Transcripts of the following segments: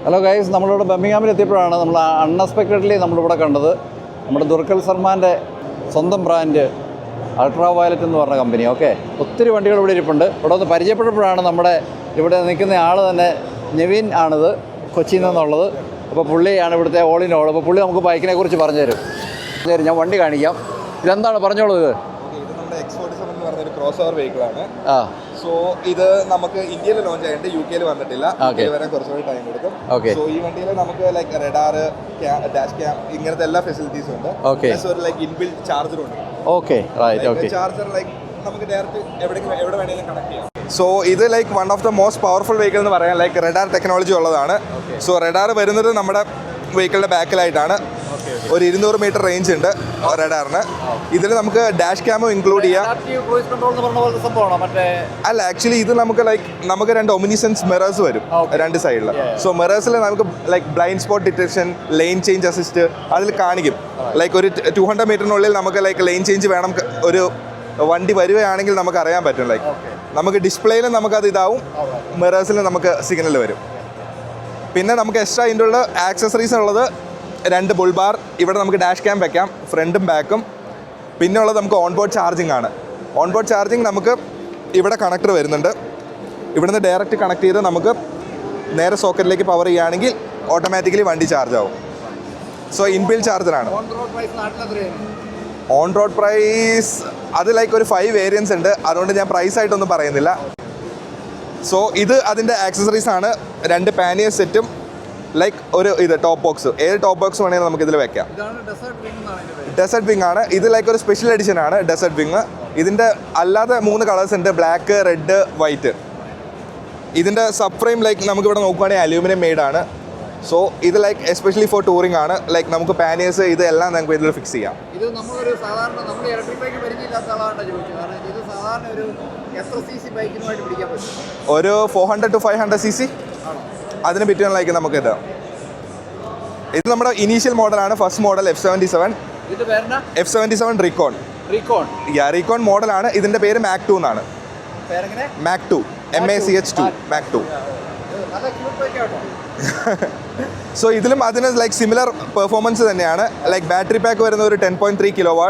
Hello guys, നമ്മളിവിടെ ബർമിംഗ്ഹാമിൽ എത്തിയപ്പോഴാണ് നമ്മൾ അൺഎക്സ്പെക്റ്റഡ്ലി നമ്മളിവിടെ കണ്ടത് നമ്മുടെ ദുർക്കൽ സൽമാൻ്റെ സ്വന്തം ബ്രാൻഡ് അൾട്രാ വയലറ്റ് എന്ന് പറഞ്ഞ കമ്പനി. ഓക്കെ, ഒത്തിരി വണ്ടികൾ ഇവിടെ ഇരിപ്പുണ്ട്. ഇവിടെ ഒന്ന് പരിചയപ്പെട്ടപ്പോഴാണ് നമ്മുടെ ഇവിടെ നിൽക്കുന്ന ആൾ തന്നെ നെവിൻ ആണിത്, കൊച്ചിയിൽ നിന്നുള്ളത്. അപ്പോൾ പുള്ളിയാണ് ഇവിടുത്തെ ഓൾ ഇൻ ഓൾ. അപ്പോൾ പുള്ളി നമുക്ക് ബൈക്കിനെ കുറിച്ച് പറഞ്ഞുതരും. ഞാൻ വണ്ടി കാണിക്കാം. ഇതെന്താണ് പറഞ്ഞോളൂ? ഇത് നമ്മുടെ X47 എന്ന് പറഞ്ഞൊരു ക്രോസ് ഓവർ വെഹിക്കിളാണ്. സോ ഇത് നമുക്ക് ഇന്ത്യയിൽ ലോഞ്ച് ആയിട്ട് UK വന്നിട്ടില്ല. വരാൻ കുറച്ചുകൂടി ടൈം എടുക്കും. സോ ഈ വണ്ടിയിൽ നമുക്ക് ലൈക്ക് റഡാർ, ഡാഷ് ക്യാം, ഇങ്ങനത്തെ എല്ലാ ഫെസിലിറ്റീസും ഉണ്ട്. ഒരു ലൈക്ക് ഇൻബിൽറ്റ് ചാർജർ ഉണ്ട്. ചാർജർ ലൈക്ക് നമുക്ക് ഡയറക്റ്റ് എവിടെ വേണമെങ്കിലും കണക്ട് ചെയ്യാം. സോ ഇത് like one of the most powerful vehicle എന്ന് പറയാം. ലൈക്ക് റഡാർ ടെക്നോളജി ഉള്ളതാണ്. സോ റഡാർ വരുന്നത് നമ്മുടെ വെഹിക്കിളിൻ്റെ ബാക്കിലായിട്ടാണ്. ഒരു 200 മീറ്റർ റേഞ്ച് ഉണ്ട് റഡാറിന്. ഇതിൽ നമുക്ക് ഡാഷ് ക്യാമും ഇൻക്ലൂഡ് ചെയ്യാം. അല്ല, ആക്ച്വലി ഇത് നമുക്ക് 2 ഒമിനിസെൻസ് മിറേഴ്സ് വരും 2 സൈഡിൽ. സോ മിറേഴ്സിൽ നമുക്ക് like blind spot detection, lane change assist അതിൽ കാണിക്കും. ലൈക്ക് ഒരു 200 മീറ്ററിനുള്ളിൽ നമുക്ക് ലൈക്ക് ലെയിൻ ചേഞ്ച് വേണം, ഒരു വണ്ടി വരികയാണെങ്കിൽ നമുക്ക് അറിയാൻ പറ്റും. ലൈക്ക് നമുക്ക് ഡിസ്പ്ലേയിൽ നമുക്കത് ഇതാവും, മിറേഴ്സിൽ നമുക്ക് സിഗ്നൽ വരും. പിന്നെ നമുക്ക് എക്സ്ട്രാ ഇതിൻ്റെ ഉള്ള ആക്സസറീസ് ഉള്ളത് 2 ബുൾ ബാർ. ഇവിടെ നമുക്ക് ഡാഷ് ക്യാം വെക്കാം, ഫ്രണ്ടും ബാക്കും. പിന്നെ ഉള്ളത് നമുക്ക് ഓൺ ബോർഡ് ചാർജിങ് ആണ്. ഓൺ ബോർഡ് ചാർജിങ് നമുക്ക് ഇവിടെ കണക്ടർ വരുന്നുണ്ട്. ഇവിടുന്ന് ഡയറക്റ്റ് കണക്ട് ചെയ്ത് നമുക്ക് നേരെ സോക്കറ്റിലേക്ക് പവർ ചെയ്യുകയാണെങ്കിൽ ഓട്ടോമാറ്റിക്കലി വണ്ടി ചാർജ് ആവും. സോ ഇൻബിൽ ചാർജറാണ്. ഓൺ റോഡ് പ്രൈസ് അത് ലൈക്ക് ഒരു 5 വേരിയൻസ് ഉണ്ട്. അതുകൊണ്ട് ഞാൻ പ്രൈസ് ആയിട്ടൊന്നും പറയുന്നില്ല. സോ ഇത് അതിൻ്റെ ആക്സസറീസ് ആണ്. 2 പാനിയർ സെറ്റും ലൈക്ക് ഒരു ഇത് ടോപ്പ് ബോക്സ്. ഏത് ടോപ്പ് ബോക്സ് വേണമെങ്കിൽ നമുക്ക് ഇതിൽ വെക്കാം. ഡെസേർട്ട് വിങ് ആണ് ഇത്. ലൈക്ക് ഒരു സ്പെഷ്യൽ എഡിഷൻ ആണ് ഡെസേർട്ട് വിങ്. ഇതിൻ്റെ അല്ലാതെ 3 കളേഴ്സ് ഉണ്ട്, ബ്ലാക്ക്, റെഡ്, വൈറ്റ്. ഇതിൻ്റെ സബ് ഫ്രെയിം ലൈക്ക് നമുക്കിവിടെ നോക്കുകയാണെങ്കിൽ അലൂമിനിയം മെയ്ഡ് ആണ്. സോ ഇത് ലൈക്ക് എസ്പെഷ്യലി ഫോർ ടൂറിംഗ് ആണ്. ലൈക്ക് നമുക്ക് പാനിയേഴ്സ് ഇത് എല്ലാം നമുക്ക് ഇതിൽ ഫിക്സ് ചെയ്യാം. ഇത് നമ്മളൊരു സാധാരണ നമ്മൾ ഇലക്ട്രിക് ബൈക്ക് പരിചയമില്ലാത്ത ആളാണ് ചോദിച്ചത്. കാരണം ഇത് സാധാരണ ഒരു എത്ര CC ബൈക്കിനുമായിട്ട് പിടിക്കാൻ പറ്റും? ഒരു 400 to 500 cc അതിന് പറ്റുന്നതായിരിക്കും നമുക്ക് ഇത്. ഇത് നമ്മുടെ ഇനീഷ്യൽ മോഡലാണ്, first model F77. F77 Recon മോഡലാണ്. ഇതിൻ്റെ പേര് മാക് 2 എന്നാണ്. Mac 2 MACH2 Mac 2. സോ ഇതിലും അതിന് ലൈക്ക് സിമിലർ പെർഫോമൻസ് തന്നെയാണ്. ലൈക്ക് ബാറ്ററി പാക്ക് വരുന്ന ഒരു 10.3 kW.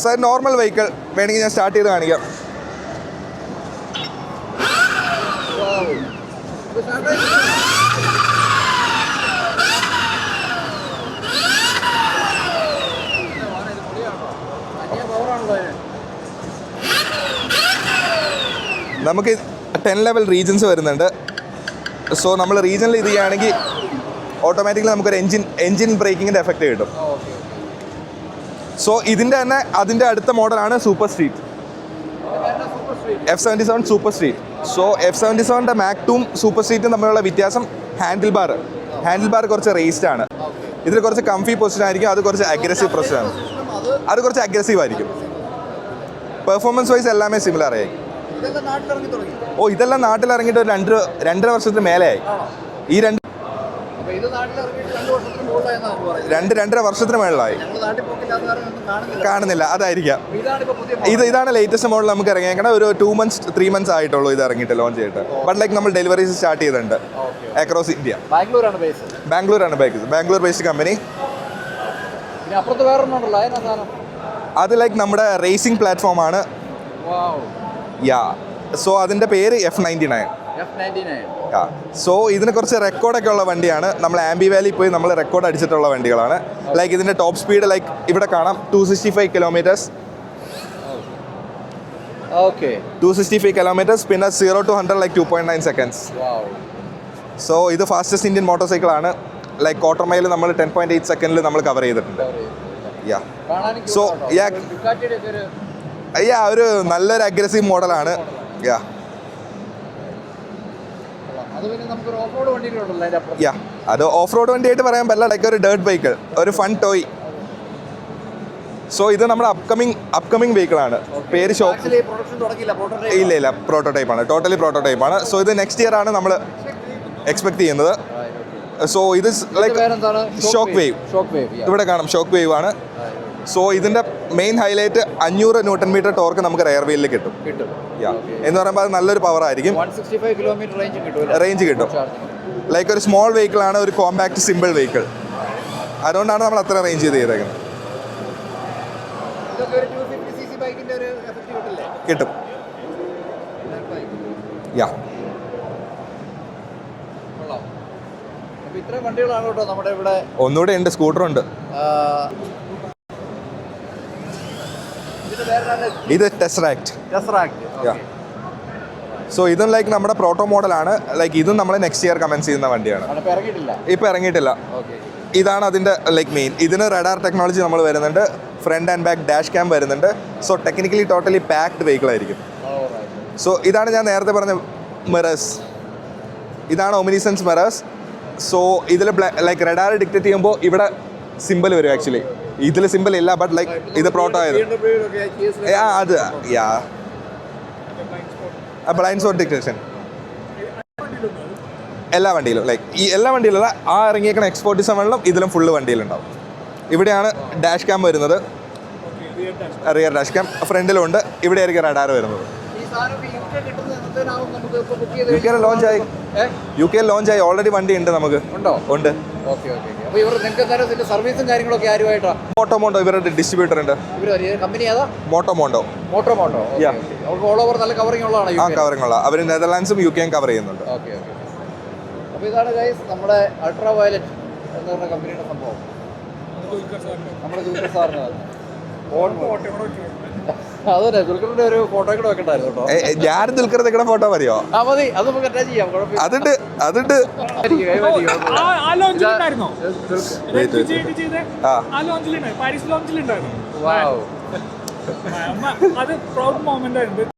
സോ നോർമൽ വെഹിക്കിൾ വേണമെങ്കിൽ ഞാൻ സ്റ്റാർട്ട് ചെയ്ത് കാണിക്കാം. നമുക്ക് 10 ലെവൽ റീജൻസ് വരുന്നുണ്ട്. സോ നമ്മൾ റീജനിൽ ഇത് ചെയ്യുകയാണെങ്കിൽ ഓട്ടോമാറ്റിക്കലി നമുക്കൊരു എൻജിൻ ബ്രേക്കിങ്ങിൻ്റെ എഫക്റ്റ് കിട്ടും. സോ ഇതിൻ്റെ തന്നെ അതിൻ്റെ അടുത്ത മോഡലാണ് super street, F77 super street. So F77ൻ്റെ മാക് 2 സൂപ്പർ സ്ട്രീറ്റും തമ്മിലുള്ള വ്യത്യാസം ഹാൻഡിൽ ബാർ കുറച്ച് റേസ്ഡ് ആണ്. ഇതിൽ കുറച്ച് കംഫി പൊസിഷൻ ആയിരിക്കും, അത് കുറച്ച് അഗ്രസീവ് പൊസിഷനാണ്. അത് കുറച്ച് അഗ്രസീവ് ആയിരിക്കും. പെർഫോമൻസ് വൈസ് എല്ലാമേ സിമിലർ ആയി. ഇതെല്ലാം നാട്ടിൽ ഇറങ്ങിയിട്ട് ഒരു 2.5 വർഷത്തിന് മേലെയായി. ഈ 2.5 വർഷത്തിന് മേളിലായി. കാണുന്നില്ല, അതായിരിക്കാം. ഇതാണ് ലേറ്റസ്റ്റ് മോഡൽ നമുക്ക് ഇറങ്ങിയേക്കണം. ഒരു 2-3 months ആയിട്ടുള്ളൂ ഇത് ഇറങ്ങിയിട്ട്, ലോഞ്ച് ചെയ്തിട്ട്. ബട്ട് ലൈക്ക് നമ്മൾ ഡെലിവറീസ് സ്റ്റാർട്ട് ചെയ്തിട്ടുണ്ട് across India. Bangalore based company. അത് ലൈക്ക് നമ്മുടെ റേസിംഗ് പ്ലാറ്റ്ഫോമാണ്. സോ അതിൻ്റെ പേര് F99. സോ ഇതിന് കുറച്ച് റെക്കോർഡൊക്കെ ഉള്ള വണ്ടിയാണ്. നമ്മൾ ആംബി വാലി പോയി നമ്മൾ റെക്കോർഡ് അടിച്ചിട്ടുള്ള വണ്ടികളാണ്. ലൈക്ക് ഇതിൻ്റെ ടോപ്പ് സ്പീഡ് ലൈക്ക് ഇവിടെ കാണാം 265 kilometers. 265 kilometers. പിന്നെ 0 to 100 ലൈക്ക് 2.9 seconds. സോ ഇത് ഫാസ്റ്റസ്റ്റ് ഇന്ത്യൻ മോട്ടോർ സൈക്കിളാണ്. ലൈക്ക് ക്വാർട്ടർ മൈൽ നമ്മൾ 10.8 സെക്കൻഡിൽ നമ്മൾ കവർ ചെയ്തിട്ടുണ്ട്. സോ ഒരു നല്ലൊരു അഗ്രസീവ് മോഡലാണ്. അത് ഓഫ് റോഡ് വണ്ടിയായിട്ട് പറയാൻ പറ്റില്ല. ലൈക്ക് ഒരു ഡേർട്ട് വെഹിക്കിൾ, ഒരു ഫൺ ടോയ്. സോ ഇത് നമ്മുടെ അപ്കമിങ് വെഹിക്കിളാണ്. പേര് ഇല്ല, പ്രോട്ടോടൈപ്പാണ്, ടോട്ടലി പ്രോട്ടോടൈപ്പാണ്. സോ ഇത് നെക്സ്റ്റ് ഇയർ ആണ് നമ്മൾ എക്സ്പെക്ട് ചെയ്യുന്നത്. സോ ഇത് ലൈക്ക് ഷോക്ക് വേവ്, ഇവിടെ കാണാം ഷോക്ക് വേവ് ആണ്. സോ ഇതിൻ്റെ മെയിൻ ഹൈലൈറ്റ് 500 Nm ടോർക്ക് നമുക്ക് റെയർ വീലിൽ കിട്ടും. എന്ന് പറയുമ്പോൾ അത് നല്ലൊരു പവർ ആയിരിക്കും. 165 km റേഞ്ച് കിട്ടും. ലൈക്ക് ഒരു സ്മോൾ വെഹിക്കിൾ ആണ്, ഒരു കോമ്പാക്ട് സിമ്പിൾ വെഹിക്കിൾ. അതുകൊണ്ടാണ് നമ്മൾ അത്ര റേഞ്ച് ചെയ്തേക്കുന്നത്. കിട്ടും. യാ, ഇത്രയും വണ്ടികളാണ് കേട്ടോ നമ്മുടെ ഇവിടെ. ഒന്നുകൂടെ ഉണ്ട്, സ്കൂട്ടറുണ്ട്. ഇത് ടെസ്റാക്ട്. സോ ഇതും ലൈക്ക് നമ്മുടെ പ്രോട്ടോ മോഡലാണ്. ലൈക്ക് ഇതും നമ്മൾ നെക്സ്റ്റ് ഇയർ കമൻസ് ചെയ്യുന്ന വണ്ടിയാണ്. ഇപ്പോൾ ഇറങ്ങിയിട്ടില്ല. ഇതാണ് അതിൻ്റെ ലൈക്ക് മെയിൻ. ഇതിന് റഡാർ ടെക്നോളജി നമ്മൾ വരുന്നുണ്ട്, front and back dash cam വരുന്നുണ്ട്. So technically totally packed vehicle ആയിരിക്കും. സോ ഇതാണ് ഞാൻ നേരത്തെ പറഞ്ഞ മിറേഴ്സ്. ഇതാണ് ഒമിനിസെൻസ് മിറേഴ്സ്. സോ ഇതിൽ ലൈക്ക് റഡാർ ഡിക്റ്റേറ്റ് ചെയ്യുമ്പോൾ ഇവിടെ സിമ്പിൾ വരും. ആക്ച്വലി ഇതിൽ സിമ്പിൾ ഇല്ല, ബട്ട് ലൈക്ക് ഇത് പ്രോട്ടോ ആയത് അത് യാ ബ്ലൈൻഡ് സ്പോട്ട് ഡിറ്റക്ഷൻ എല്ലാ വണ്ടിയിലും. ലൈക്ക് ഈ എല്ലാ വണ്ടിയിലല്ല, ആ ഇറങ്ങിയേക്കണ X47 ഇതിലും ഫുള്ള് വണ്ടിയിലുണ്ടാവും. ഇവിടെയാണ് ഡാഷ് ക്യാം വരുന്നത്, റിയർ ഡാഷ് ക്യാം. ഫ്രണ്ടിലുണ്ട്. ഇവിടെ ആയിരിക്കും റഡാർ വരുന്നത്. യു കെ ലോഞ്ച് ആയി ഓൾറെഡി വണ്ടി ഉണ്ട് നമുക്ക്. ഉണ്ട്. സർവീസും കാര്യങ്ങളൊക്കെ ആരുമായിട്ടാണ്? മോട്ടോ ഇവരുടെ ഡിസ്ട്രിബ്യൂട്ടർ ഉണ്ട്. കമ്പനി ഏതാ? മോട്ടോ. ഓൾ ഓവർ നല്ല കവറിംഗ് ഉള്ളതാണ്. ആ കവറിംഗ് ഉള്ള. അവർ നെതർലാൻഡ്സും UK കവർ ചെയ്യുന്നുണ്ട്. അപ്പോൾ ഇതാണ് ഗൈസ് നമ്മുടെ അൾട്രാ വയലറ്റ് എന്ന് പറഞ്ഞ കമ്പനിയുടെ സംഭവം. നമ്മുടെ ദുൽഖർ സാറിന് അതന്നെ ദുൽഖറിന്റെ ഒരു ഫോട്ടോ കൂടെ വെക്കണ്ടായിരുന്നു കേട്ടോ. ഞാൻ ദുൽഖർ നിൽക്കുന്ന ഫോട്ടോ മതിയോ? ആ മതി, അത് നമുക്ക് അറ്റാച്ച് ചെയ്യാം. അതുണ്ട്. അത് പ്രൗഡ് മൊമെന്റ് ആയിരുന്നു.